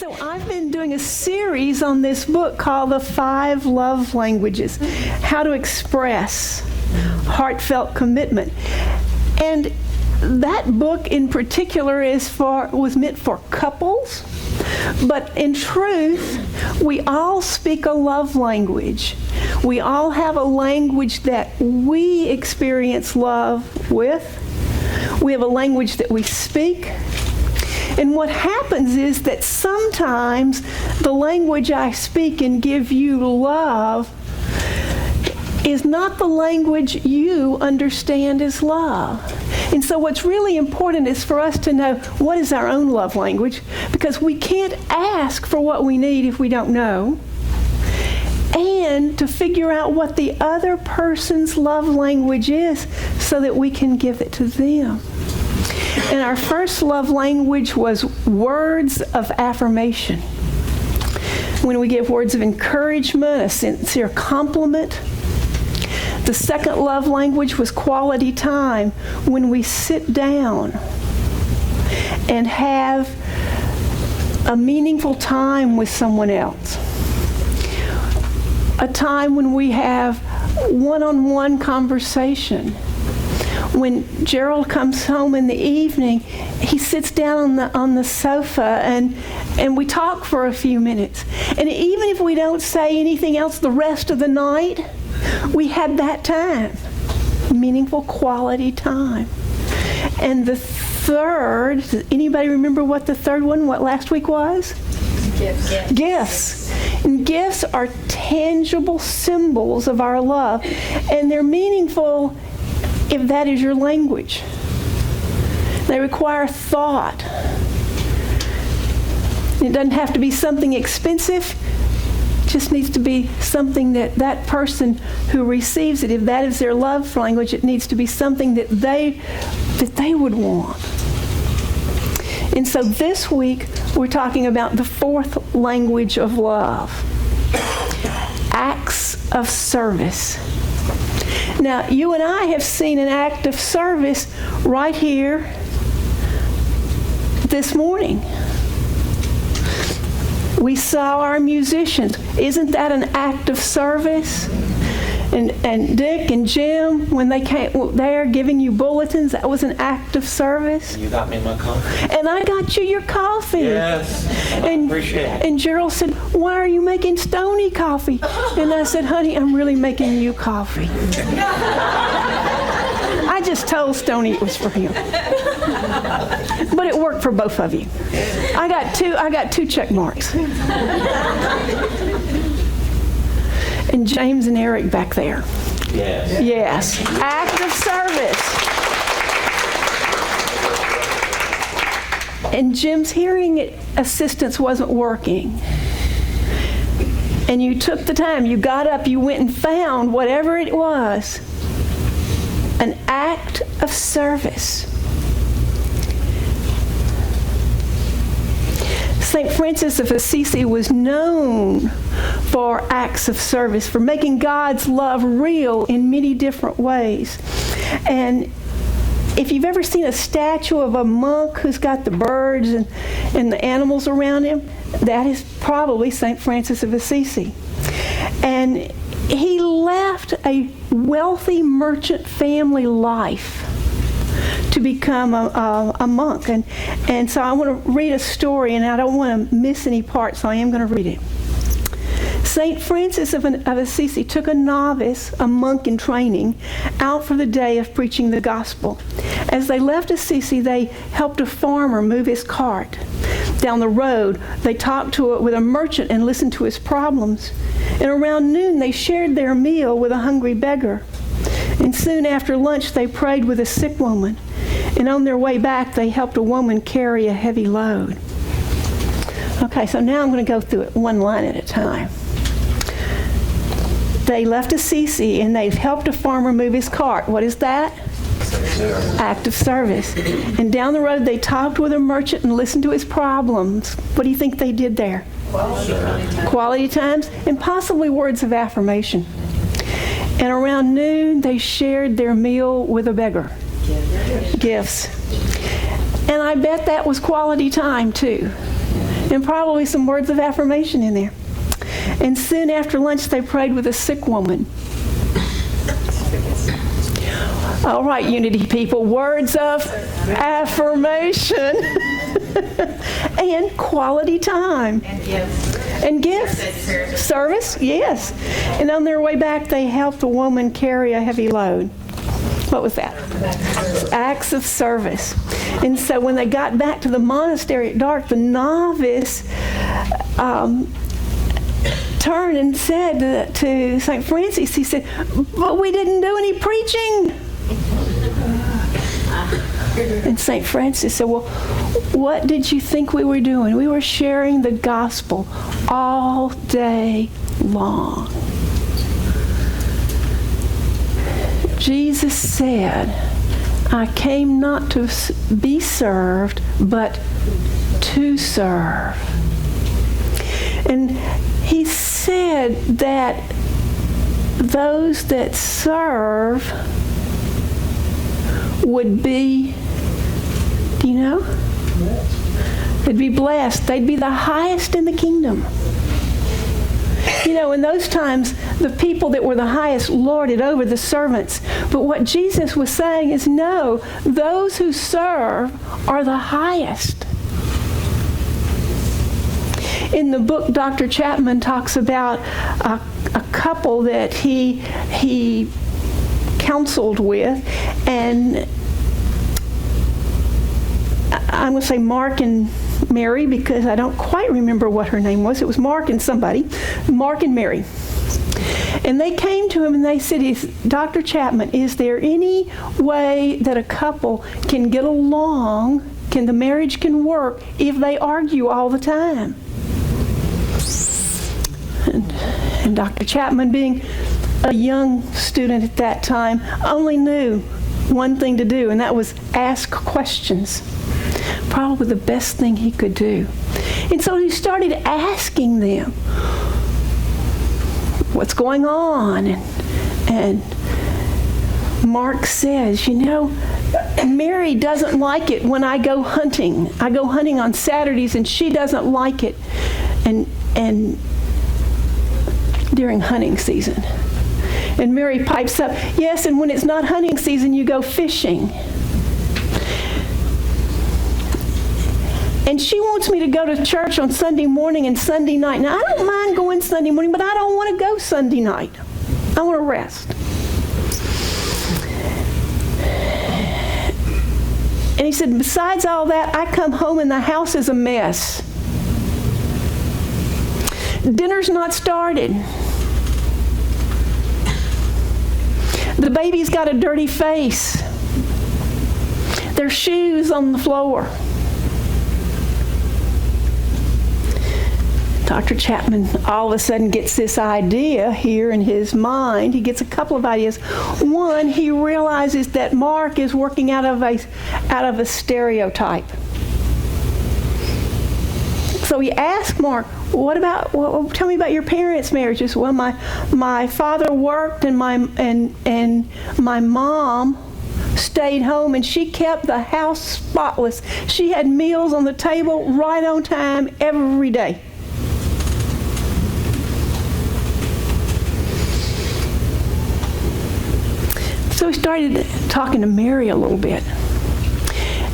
So I've been doing a series on this book called The 5 Love Languages, How to Express Heartfelt Commitment. And that book in particular was meant for couples, but in truth, we all speak a love language. We all have a language that we experience love with. We have a language that we speak. And what happens is that sometimes the language I speak and give you love is not the language you understand as love. And so what's really important is for us to know what is our own love language, because we can't ask for what we need if we don't know, and to figure out what the other person's love language is so that we can give it to them. And our first love language was words of affirmation. When we give words of encouragement, a sincere compliment. The second love language was quality time, when we sit down and have a meaningful time with someone else. A time when we have one-on-one conversation. When Gerald comes home in the evening, he sits down on the sofa and we talk for a few minutes. And even if we don't say anything else the rest of the night, we had that time, meaningful quality time. And the third, does anybody remember what the third one, what last week was? Gifts. Gifts. And gifts are tangible symbols of our love, and they're meaningful if that is your language. They require thought. It doesn't have to be something expensive. It just needs to be something that person who receives it, if that is their love language, it needs to be something that they would want. And so this week, we're talking about the fourth language of love, acts of service. Now, you and I have seen an act of service right here this morning. We saw our musicians. Isn't that an act of service? And Dick and Jim, when they came there giving you bulletins, that was an act of service. You got me my coffee. And I got you your coffee. Yes, I appreciate it. And Gerald said, "Why are you making Stoney coffee?" And I said, "Honey, I'm really making you coffee." I just told Stoney it was for him. But it worked for both of you. I got two check marks. And James and Eric back there. Yes. Yes. Act of service. And Jim's hearing assistance wasn't working. And you took the time, you got up, you went and found whatever it was. An act of service. St. Francis of Assisi was known for acts of service, for making God's love real in many different ways. And if you've ever seen a statue of a monk who's got the birds and the animals around him, that is probably St. Francis of Assisi. And he left a wealthy merchant family life to become a monk. And so I want to read a story, and I don't want to miss any part, so I am going to read it. St. Francis of Assisi took a novice, a monk in training, out for the day of preaching the gospel. As they left Assisi, they helped a farmer move his cart. Down the road, they talked with a merchant and listened to his problems. And around noon, they shared their meal with a hungry beggar. And soon after lunch, they prayed with a sick woman. And on their way back, they helped a woman carry a heavy load. Okay, so now I'm going to go through it one line at a time. They left Assisi and they've helped a farmer move his cart. What is that? Act of service. And down the road, they talked with a merchant and listened to his problems. What do you think they did there? Quality times, and possibly words of affirmation. And around noon, they shared their meal with a beggar. Gifts. And I bet that was quality time too. and probably some words of affirmation in there. And soon after lunch, they prayed with a sick woman. All right, Unity people, words of affirmation and quality time. And gifts. Service, yes. And on their way back, they helped a woman carry a heavy load. What was that? Acts of service. And so when they got back to the monastery at dark, the novice turned and said to St. Francis, he said, "But we didn't do any preaching." And St. Francis said, "Well, what did you think we were doing? We were sharing the gospel all day long." Jesus said, "I came not to be served, but to serve." And he said that those that serve would be, do you know? They'd be blessed. They'd be the highest in the kingdom. You know, in those times, the people that were the highest lorded over the servants. But what Jesus was saying is, no, those who serve are the highest. In the book, Dr. Chapman talks about a couple that he counseled with, and I'm going to say Mark and Mary because I don't quite remember what her name was. It was Mark and somebody. Mark and Mary. And they came to him and they said, "Dr. Chapman, is there any way that a couple can get along, the marriage can work if they argue all the time?" And Dr. Chapman, being a young student at that time, only knew one thing to do, and that was ask questions. Probably the best thing he could do. And so he started asking them, "What's going on?" And Mark says, "You know, Mary doesn't like it when I go hunting. I go hunting on Saturdays, and she doesn't like it. And during hunting season." And Mary pipes up, "Yes, and when it's not hunting season, you go fishing. And she wants me to go to church on Sunday morning and Sunday night. Now, I don't mind going Sunday morning, but I don't want to go Sunday night. I want to rest." And he said, "Besides all that, I come home and the house is a mess. Dinner's not started. The baby's got a dirty face. There's shoes on the floor." Dr. Chapman all of a sudden gets this idea here in his mind. He gets a couple of ideas. One, he realizes that Mark is working out of a stereotype. So he asked Mark, tell me about your parents' marriages." "Well, my father worked and my mom stayed home and she kept the house spotless. She had meals on the table right on time every day." So he started talking to Mary a little bit.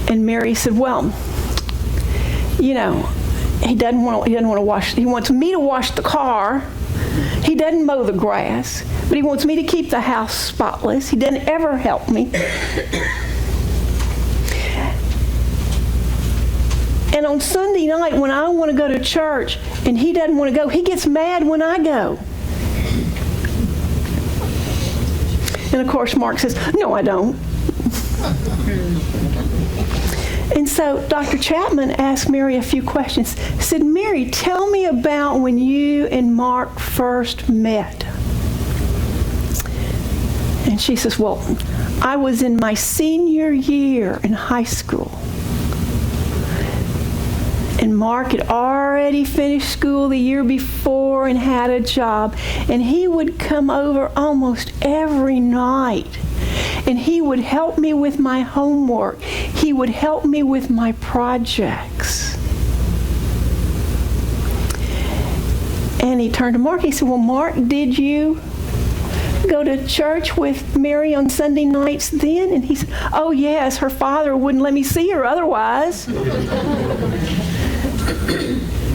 And Mary said, "Well, you know, he doesn't want to wash. He wants me to wash the car. He doesn't mow the grass, but he wants me to keep the house spotless. He doesn't ever help me. And on Sunday night when I want to go to church and he doesn't want to go, he gets mad when I go." And of course Mark says, "No, I don't." And so Dr. Chapman asked Mary a few questions. He said, "Mary, tell me about when you and Mark first met." And she says, "Well, I was in my senior year in high school. And Mark had already finished school the year before and had a job. And he would come over almost every night. And he would help me with my homework. He would help me with my projects. And he turned to Mark. He said, well, Mark, did you go to church with Mary on Sunday nights then? And he said, oh, yes, her father wouldn't let me see her otherwise.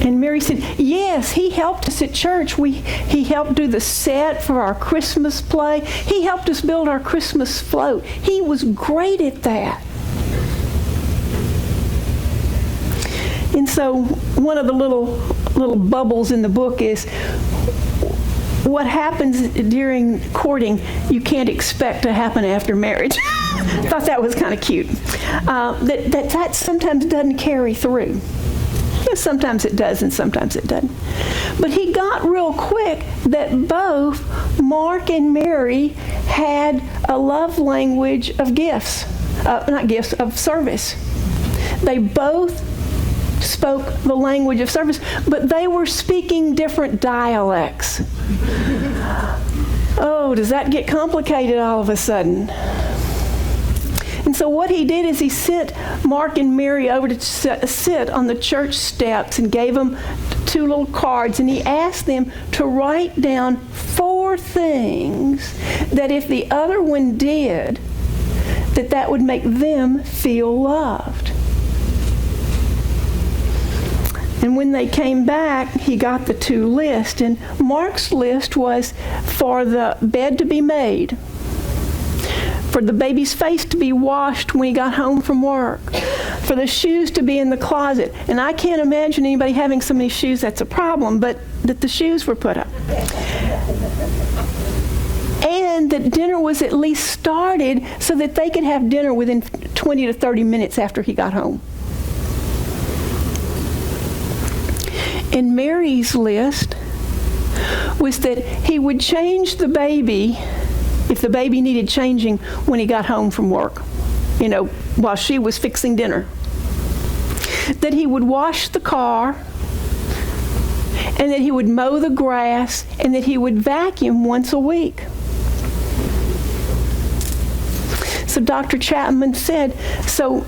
And Mary said, yes, he helped us at church. He helped do the set for our Christmas play. He helped us build our Christmas float. He was great at that. And so one of the little bubbles in the book is what happens during courting you can't expect to happen after marriage. I thought that was kind of cute. That sometimes doesn't carry through. Sometimes it does and sometimes it doesn't. But he got real quick that both Mark and Mary had a love language of gifts. Not gifts, of service. They both spoke the language of service, but they were speaking different dialects. Oh, does that get complicated all of a sudden? And so what he did is he sent Mark and Mary over to sit on the church steps and gave them 2 little cards, and he asked them to write down 4 things that if the other one did, that would make them feel loved. And when they came back, he got the 2 lists, and Mark's list was for the bed to be made, for the baby's face to be washed when he got home from work, for the shoes to be in the closet. And I can't imagine anybody having so many shoes that's a problem, but that the shoes were put up. And that dinner was at least started so that they could have dinner within 20 to 30 minutes after he got home. And Mary's list was that he would change the baby if the baby needed changing when he got home from work, while she was fixing dinner. That he would wash the car, and that he would mow the grass, and that he would vacuum once a week. So Dr. Chapman said, so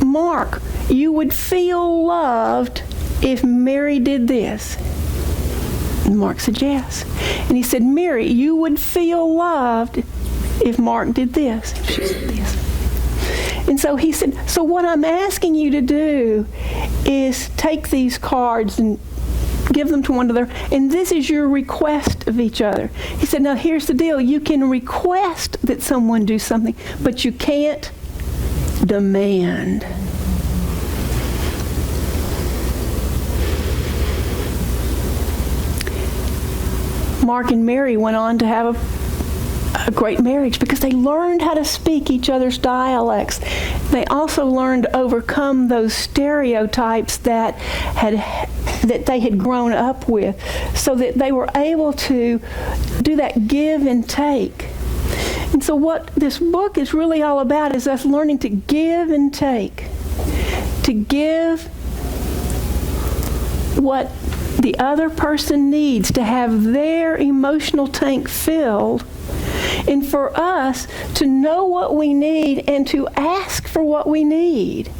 Mark, you would feel loved if Mary did this. And Mark said, yes. And he said, Mary, you would feel loved if Mark did this. And she said this. And so he said, so what I'm asking you to do is take these cards and give them to one another, and this is your request of each other. He said, now here's the deal. You can request that someone do something, but you can't demand. Mark and Mary went on to have a great marriage because they learned how to speak each other's dialects. They also learned to overcome those stereotypes that they had grown up with, so that they were able to do that give and take. And so what this book is really all about is us learning to give and take. To give what the other person needs to have their emotional tank filled, and for us to know what we need and to ask for what we need,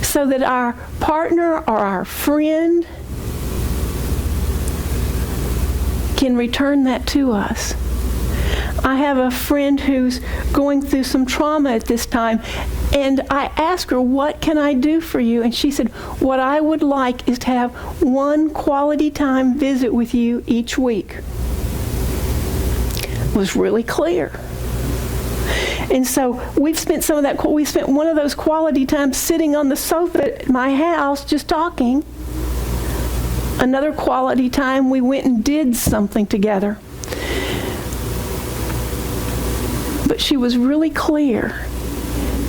so that our partner or our friend can return that to us. I have a friend who's going through some trauma at this time, and I asked her, what can I do for you? And she said, what I would like is to have one quality time visit with you each week. It was really clear. And so we spent one of those quality times sitting on the sofa at my house just talking. Another quality time we went and did something together. But she was really clear,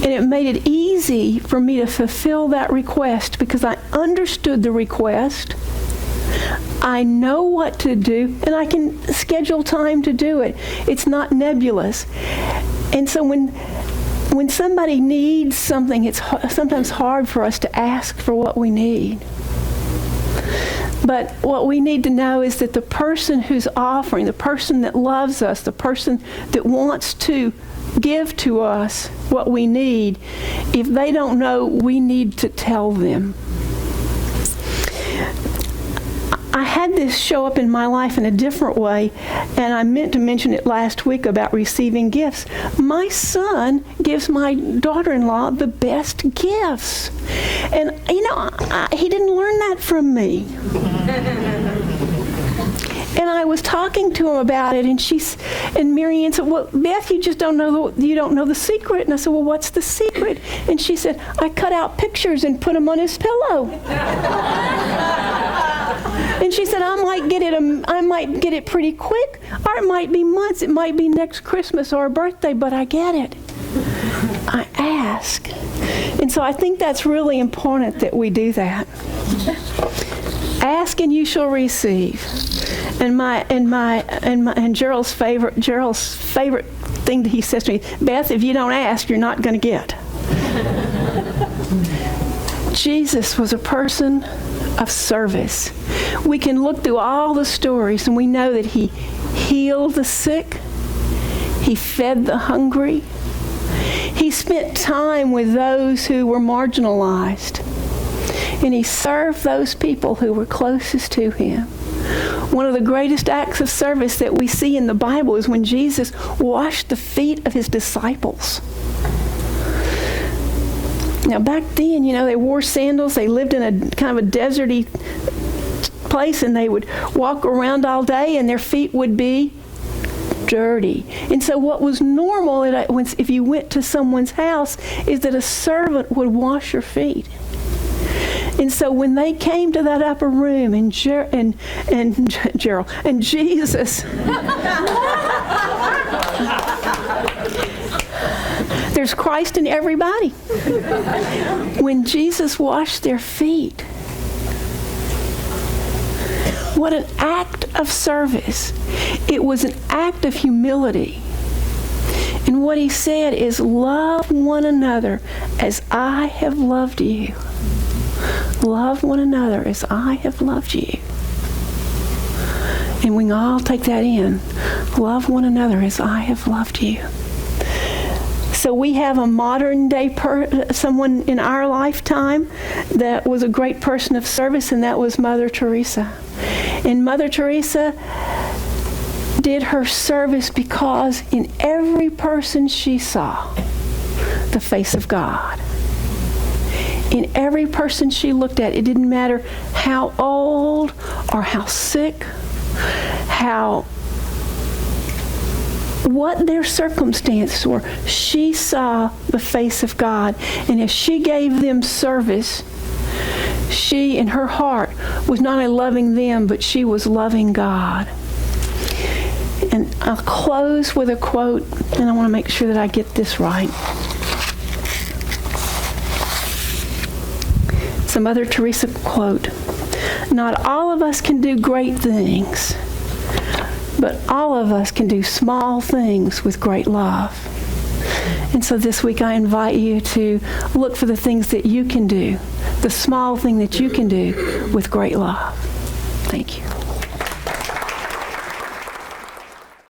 and it made it easy for me to fulfill that request because I understood the request. I know what to do, and I can schedule time to do it. It's not nebulous. And so when somebody needs something, it's sometimes hard for us to ask for what we need. But what we need to know is that the person who's offering, the person that loves us, the person that wants to give to us what we need, if they don't know, we need to tell them. I had this show up in my life in a different way, and I meant to mention it last week about receiving gifts. My son gives my daughter-in-law the best gifts. And, he didn't learn that from me. And I was talking to him about it, and Marianne said, "Well, Beth, you don't know the secret." And I said, "Well, what's the secret?" And she said, "I cut out pictures and put them on his pillow." And she said, I might get it pretty quick, or it might be months. It might be next Christmas or a birthday, but I get it. I ask. And so I think that's really important that we do that. Ask and you shall receive. And Gerald's favorite thing that he says to me, "Beth, if you don't ask, you're not going to get." Jesus was a person of service. We can look through all the stories and we know that he healed the sick. He fed the hungry. He spent time with those who were marginalized. And he served those people who were closest to him. One of the greatest acts of service that we see in the Bible is when Jesus washed the feet of his disciples. Now back then, they wore sandals. They lived in a kind of a deserty place, and they would walk around all day, and their feet would be dirty. And so what was normal if you went to someone's house is that a servant would wash your feet. And so when they came to that upper room, and Gerald and Jesus, there's Christ in everybody. When Jesus washed their feet, what an act of service. It was an act of humility. And what he said is, love one another as I have loved you. Love one another as I have loved you. And we can all take that in. Love one another as I have loved you. So we have a modern day someone in our lifetime that was a great person of service, and that was Mother Teresa. And Mother Teresa did her service because in every person she saw the face of God. In every person she looked at, it didn't matter how old or how sick, what their circumstances were, she saw the face of God. And if she gave them service, she, in her heart, was not only loving them, but she was loving God. And I'll close with a quote, and I want to make sure that I get this right. It's a Mother Teresa quote. "Not all of us can do great things, but all of us can do small things with great love." And so this week I invite you to look for the things that you can do, the small thing that you can do with great love. Thank you.